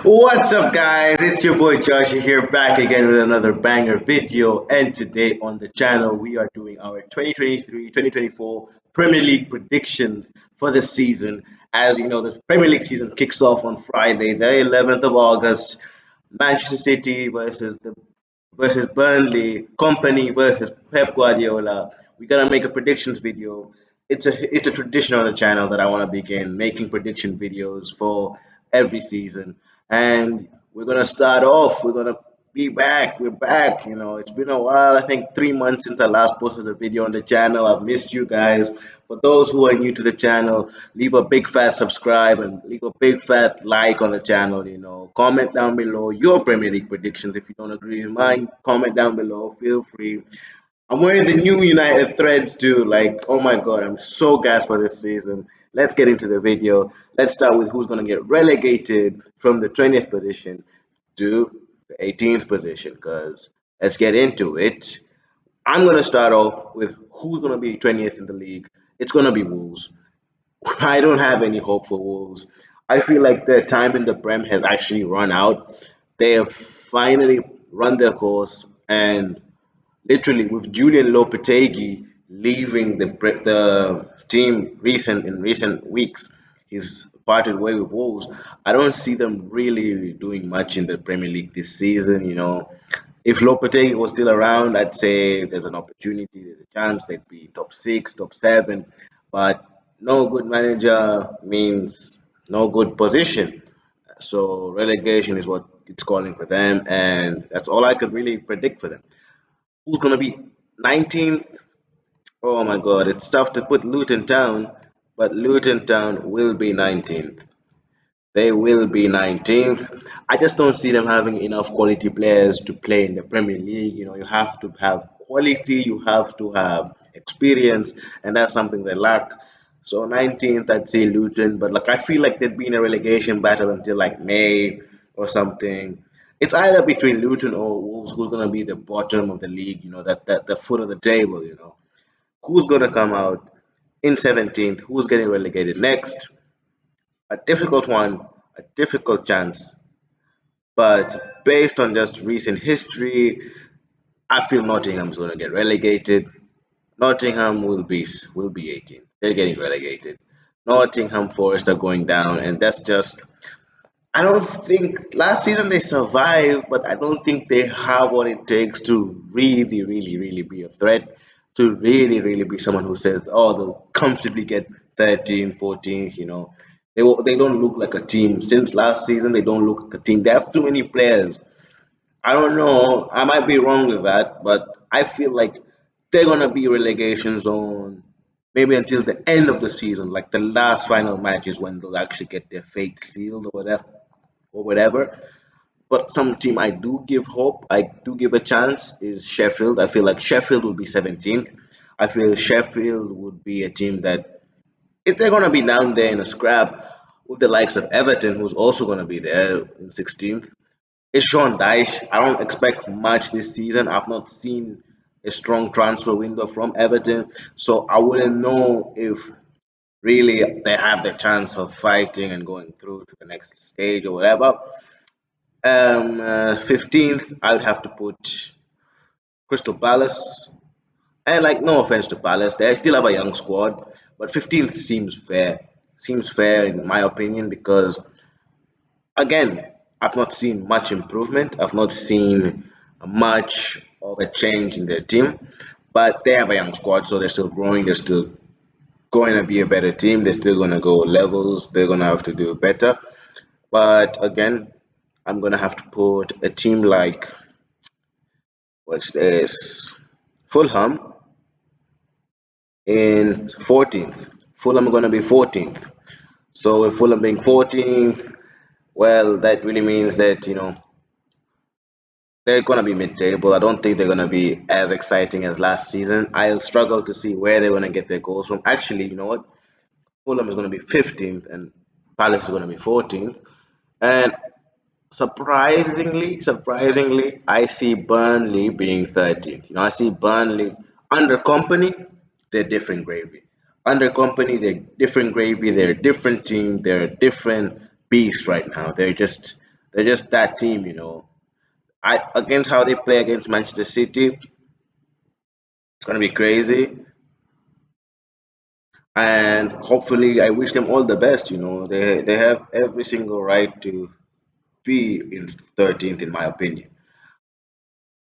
What's up, guys? It's your boy Josh here, back again with another banger video. And today on the channel, we are doing our 2023-2024 Premier League predictions for the season. As you know, this Premier League season kicks off on Friday, the 11th of August. Manchester City versus Burnley, Company versus Pep Guardiola. We're gonna make a predictions video. It's a tradition on the channel that I want to begin making prediction videos for every season. And we're gonna start off. We're gonna be back. We're back. It's been a while. I think 3 months since I last posted a video on the channel. I've missed you guys. For those who are new to the channel, leave a big fat subscribe and leave a big fat like on the channel. Comment down below your Premier League predictions. If you don't agree with mine, comment down below. Feel free. I'm wearing the new United threads too. Like, oh my god, I'm so gassed for this season. Let's get into the video. Let's start with who's gonna get relegated from the 20th position to the 18th position. Cause let's get into it. I'm gonna start off with who's gonna be 20th in the league. It's gonna be Wolves. I don't have any hope for Wolves. I feel like their time in the Prem has actually run out. They have finally run their course, and literally with Julian Lopetegui leaving the team in recent weeks, he's parted way with Wolves. I don't see them really doing much in the Premier League this season. If Lopetegui was still around, I'd say there's an opportunity, there's a chance they'd be top six, top seven. But no good manager means no good position. So relegation is what it's calling for them, and that's all I could really predict for them. Who's gonna be 19th? Oh my God, it's tough to put Luton Town, but Luton Town will be 19th. They will be 19th. I just don't see them having enough quality players to play in the Premier League. You have to have quality, you have to have experience, and that's something they lack. So 19th, I'd say Luton, but like I feel like they'd be in a relegation battle until like May or something. It's either between Luton or Wolves who's gonna be the bottom of the league, that the foot of the table. Who's gonna come out in 17th? Who's getting relegated next? A difficult one, a difficult chance. But based on just recent history, I feel Nottingham's going to get relegated. Nottingham will be 18. They're getting relegated. Nottingham Forest are going down, and that's just. I don't think last season they survived, but I don't think they have what it takes to really, really, really be a threat. To really, really be someone who says, "Oh, they'll comfortably get 13, 14th." They don't look like a team. Since last season, they don't look like a team. They have too many players. I don't know. I might be wrong with that, but I feel like they're gonna be relegation zone maybe until the end of the season, like the last final match is when they'll actually get their fate sealed or whatever. But some team I do give hope, I do give a chance is Sheffield. I feel like Sheffield will be 17th. I feel Sheffield would be a team that if they're gonna be down there in a scrap with the likes of Everton, who's also gonna be there in 16th, it's Sean Dyche. I don't expect much this season. I've not seen a strong transfer window from Everton, so I wouldn't know if really they have the chance of fighting and going through to the next stage or whatever. 15th, I would have to put Crystal Palace. And like, no offense to Palace, they still have a young squad, but 15th seems fair. Seems fair in my opinion because again, I've not seen much improvement. I've not seen much of a change in their team, but they have a young squad, so they're still growing. They're still going to be a better team. They're still going to go levels. They're going to have to do better. But again, I'm going to have to put a team like what's this? Fulham in 14th. Fulham are going to be 14th. So with Fulham being 14th, well, that really means that they're going to be mid-table. I don't think they're going to be as exciting as last season. I'll struggle to see where they're going to get their goals from. Actually, you know what? Fulham is going to be 15th and Palace is going to be 14th. And surprisingly, I see Burnley being 13th. I see Burnley under company, they're different gravy. Under company, they're different gravy. They're a different team. They're a different beast right now. They're just They're just that team. I against how they play against Manchester City, it's gonna be crazy. And hopefully, I wish them all the best. They have every single right to be in 13th, in my opinion.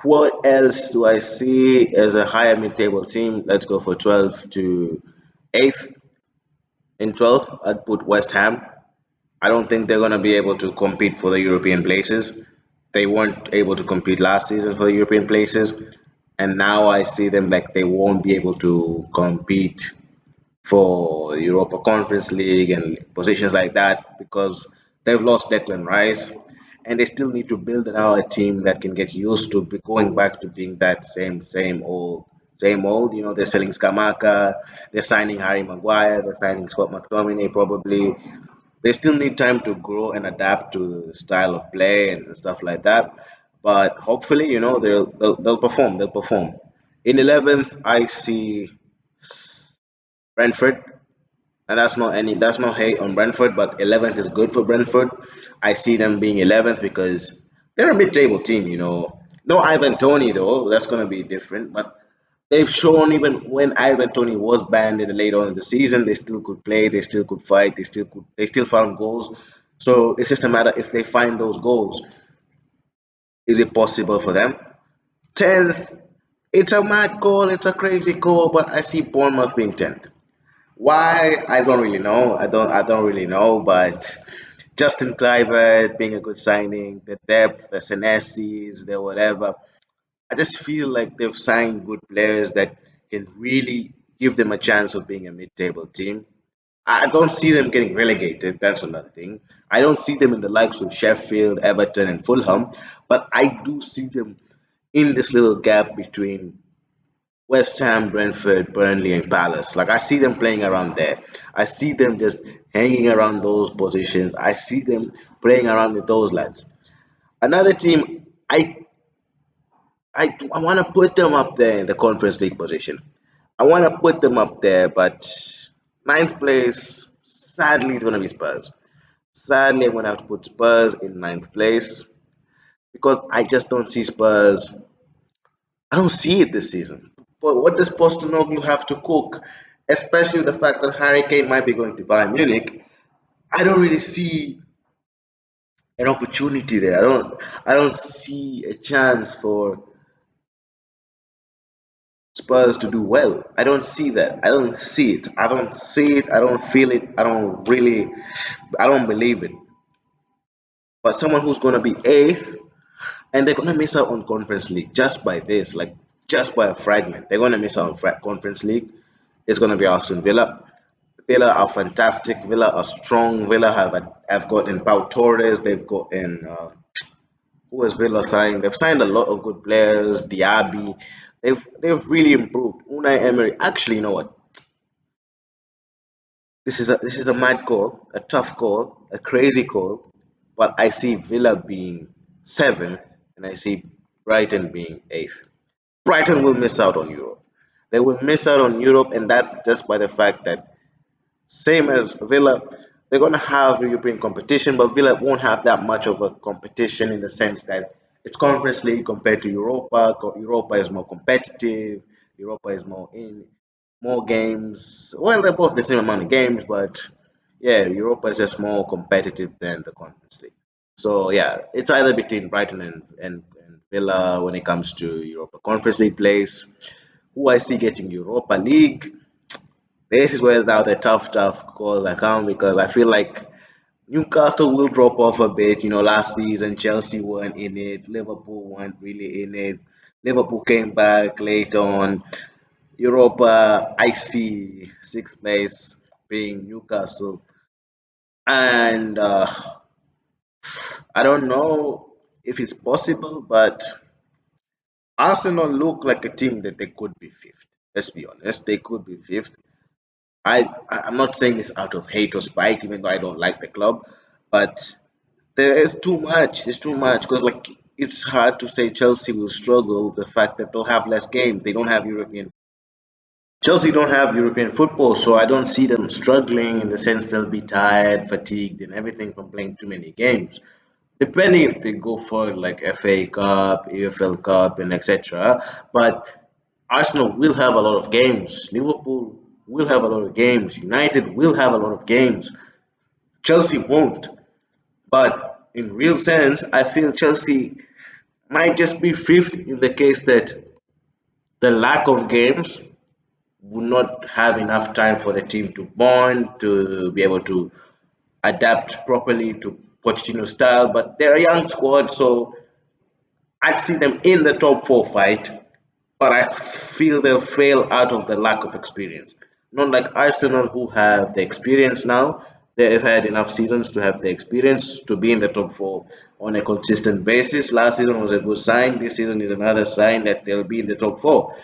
What else do I see as a higher mid-table team? Let's go for 12 to 8th. In 12th, I'd put West Ham. I don't think they're going to be able to compete for the European places. They weren't able to compete last season for the European places, and now I see them like they won't be able to compete for the Europa Conference League and positions like that because they've lost Declan Rice, and they still need to build now a team that can get used to going back to being that same old, same old. They're selling Skamaka, they're signing Harry Maguire, they're signing Scott McTominay probably. They still need time to grow and adapt to the style of play and stuff like that. But hopefully, they'll perform. They'll perform. In 11th, I see Brentford, and that's no hate on Brentford, but 11th is good for Brentford. I see them being 11th because they're a mid-table team. No Ivan Tony though, that's gonna be different. But they've shown even when Ivan Tony was banned in the later on in the season, they still could play, they still could fight, they still found goals. So it's just a matter if they find those goals, is it possible for them? 10th, it's a mad call, it's a crazy call, but I see Bournemouth being 10th. Why? I don't really know. I don't really know, but Justin Kluivert being a good signing, the depth, the Senesis, the whatever. I just feel like they've signed good players that can really give them a chance of being a mid-table team. I don't see them getting relegated. That's another thing. I don't see them in the likes of Sheffield, Everton, and Fulham, but I do see them in this little gap between West Ham, Brentford, Burnley, and Palace. Like I see them playing around there. I see them just hanging around those positions. I see them playing around with those lads. Another team, I want to put them up there in the Conference League position. I want to put them up there, but ninth place, sadly, is going to be Spurs. Sadly, I'm going to have to put Spurs in ninth place because I just don't see Spurs. I don't see it this season. But what does Postecoglou have to cook? Especially the fact that Harry Kane might be going to Bayern Munich. I don't really see an opportunity there. I don't see a chance for Spurs to do well. I don't see that. I don't see it. I don't see it. I don't feel it. I don't believe it. But someone who's going to be eighth and they're going to miss out on Conference League just by this, like just by a fragment. They're going to miss out on Conference League. It's going to be Aston Villa. Villa are fantastic. Villa are strong. Villa have gotten Pau Torres. They've gotten who has Villa signed? They've signed a lot of good players. Diaby. They've really improved. Unai Emery. Actually, you know what? This is a mad call, a tough call, a crazy call. But I see Villa being seventh, and I see Brighton being eighth. Brighton will miss out on Europe. They will miss out on Europe, and that's just by the fact that same as Villa, they're going to have European competition, but Villa won't have that much of a competition in the sense that it's Conference League compared to Europa. Europa is more competitive. Europa is more games. Well, they're both the same amount of games, but yeah, Europa is just more competitive than the Conference League. So yeah, it's either between Brighton and Villa when it comes to Europa Conference League plays. Who I see getting Europa League, this is where now the tough calls are come because I feel like Newcastle will drop off a bit. Last season Chelsea weren't in it, Liverpool weren't really in it. Liverpool came back late on. Europa, I see sixth place being Newcastle, and I don't know if it's possible, but Arsenal look like a team that they could be fifth. Let's be honest, they could be fifth. I'm not saying this out of hate or spite, even though I don't like the club, but there is too much. It's too much because like it's hard to say Chelsea will struggle with the fact that they'll have less games. They don't have European. Chelsea don't have European football, so I don't see them struggling in the sense they'll be tired, fatigued, and everything from playing too many games. depending if they go for like FA Cup, EFL Cup, and etc. But Arsenal will have a lot of games. Liverpool will have a lot of games. United will have a lot of games. Chelsea won't. But in real sense, I feel Chelsea might just be fifth in the case that the lack of games would not have enough time for the team to bond, to be able to adapt properly to Pochettino's style. But they're a young squad, so I'd see them in the top four fight, but I feel they'll fail out of the lack of experience. Not like Arsenal, who have the experience now. They've had enough seasons to have the experience to be in the top four on a consistent basis. Last season was a good sign. This season is another sign that they'll be in the top four.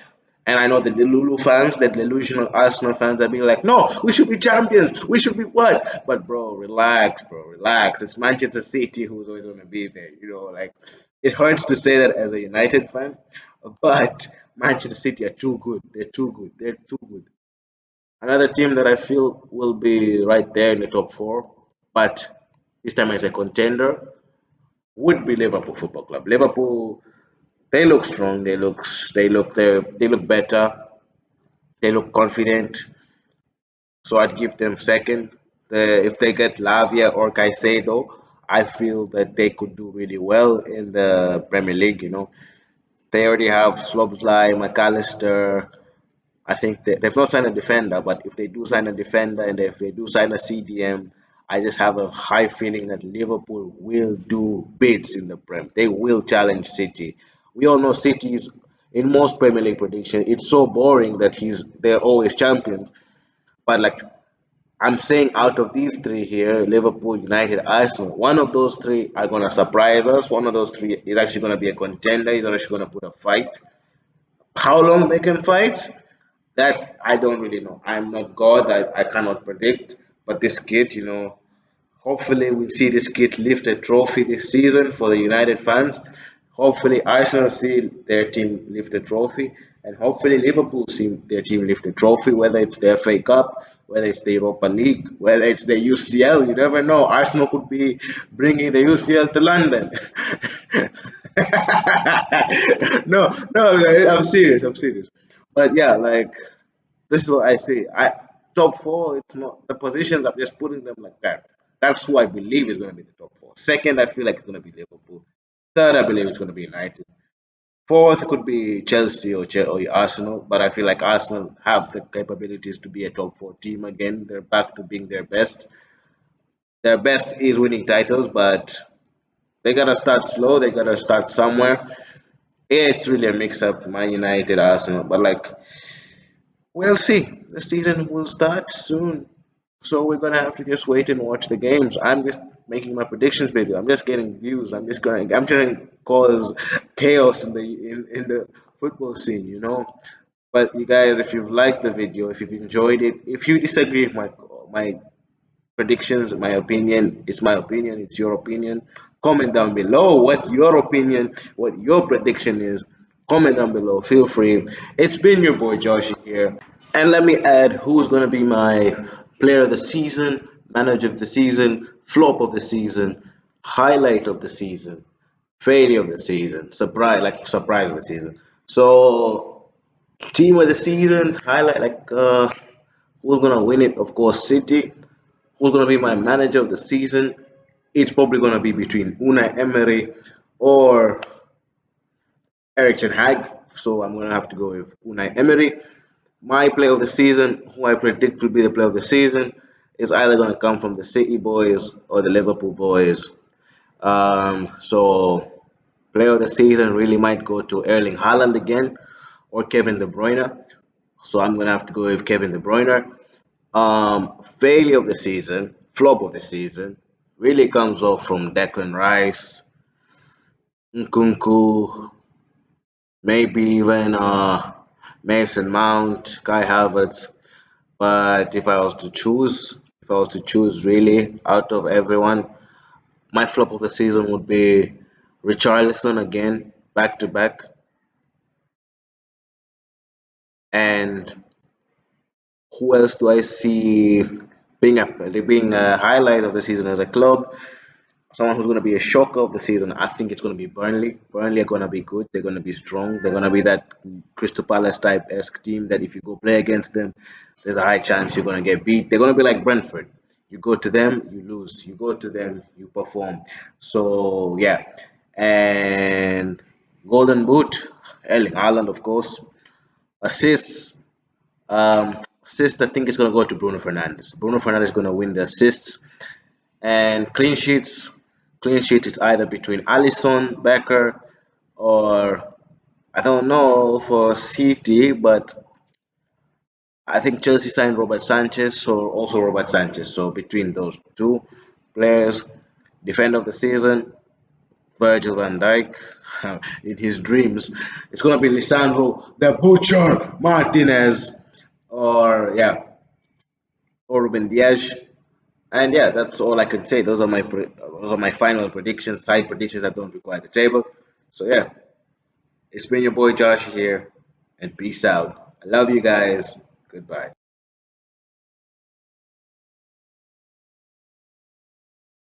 And I know that the Lulu fans, that delusional Arsenal fans are being like, no, we should be champions. We should be what? But bro, relax. It's Manchester City who's always going to be there. Like it hurts to say that as a United fan, but Manchester City are too good. They're too good. They're too good. Another team that I feel will be right there in the top four, but this time as a contender, would be Liverpool Football Club. Liverpool, they look strong. They look better. They look confident, so I'd give them second. If they get Lavia or Caicedo, I feel that they could do really well in the Premier League. They already have Slobsly, McAllister. I think they've not signed a defender, but if they do sign a defender and if they do sign a CDM, I just have a high feeling that Liverpool will do bits in the Prem. They will challenge City. We all know City's in most Premier League predictions. It's so boring that they're always champions. But like I'm saying, out of these three here, Liverpool, United, Arsenal, one of those three are gonna surprise us. One of those three is actually gonna be a contender. He's actually gonna put a fight. How long they can fight? That I don't really know. I'm not God. I cannot predict. But this kid, hopefully we see this kid lift a trophy this season for the United fans. Hopefully Arsenal see their team lift a trophy, and hopefully Liverpool see their team lift a trophy. Whether it's the FA Cup, whether it's the Europa League, whether it's the UCL, you never know. Arsenal could be bringing the UCL to London. No, I'm serious. I'm serious. But yeah, like this is what I see. Top four, it's not the positions. I'm just putting them like that. That's who I believe is going to be the top four. Second, I feel like it's going to be Liverpool. Third, I believe it's going to be United. Fourth could be Chelsea or Arsenal, but I feel like Arsenal have the capabilities to be a top four team again. They're back to being their best. Their best is winning titles, but they gotta start slow. They gotta start somewhere. It's really a mix-up, Man United, Arsenal, but like we'll see. The season will start soon. So we're gonna have to just wait and watch the games. I'm just making my predictions video. I'm just getting views. I'm trying to cause chaos in the football scene. But you guys, if you've liked the video, if you've enjoyed it, if you disagree with my predictions, my opinion, it's my opinion, it's your opinion. Comment down below what your prediction is. Comment down below. Feel free. It's been your boy Josh here. And let me add who's going to be my player of the season, manager of the season, flop of the season, highlight of the season, failure of the season, surprise of the season. So, team of the season, highlight who's going to win it? Of course, City. Who's going to be my manager of the season? It's probably going to be between Unai Emery or Eric Ten Hag. So, I'm going to have to go with Unai Emery. My player of the season, who I predict will be the player of the season, is either going to come from the City boys or the Liverpool boys. So, player of the season really might go to Erling Haaland again or Kevin De Bruyne. So, I'm going to have to go with Kevin De Bruyne. Failure of the season, flop of the season, really comes off from Declan Rice, Nkunku, maybe even Mason Mount, Kai Havertz. But if I was to choose really out of everyone, my flop of the season would be Richarlison again, back to back. And who else do I see being a highlight of the season as a club? someone who's going to be a shocker of the season, I think it's going to be Burnley. Burnley are going to be good. They're going to be strong. They're going to be that Crystal Palace type esque team that if you go play against them, there's a high chance you're going to get beat. They're going to be like Brentford. You go to them, you lose. You go to them, you perform. So yeah, and Golden Boot, Erling Haaland, of course. Assists, assists. I think it's going to go to Bruno Fernandes. Bruno Fernandes is going to win the assists. And clean sheets is either between Alisson, Becker, or I don't know for City, but I think Chelsea signed Robert Sanchez, so also Robert Sanchez. So between those two players, defender of the season, Virgil van Dijk, in his dreams, it's gonna be Lisandro the Butcher Martinez, or yeah, or Ruben Diaz. And yeah, that's all I can say. Those are my final predictions, side predictions that don't require the table. So yeah, it's been your boy Josh here, and peace out. I love you guys. Goodbye.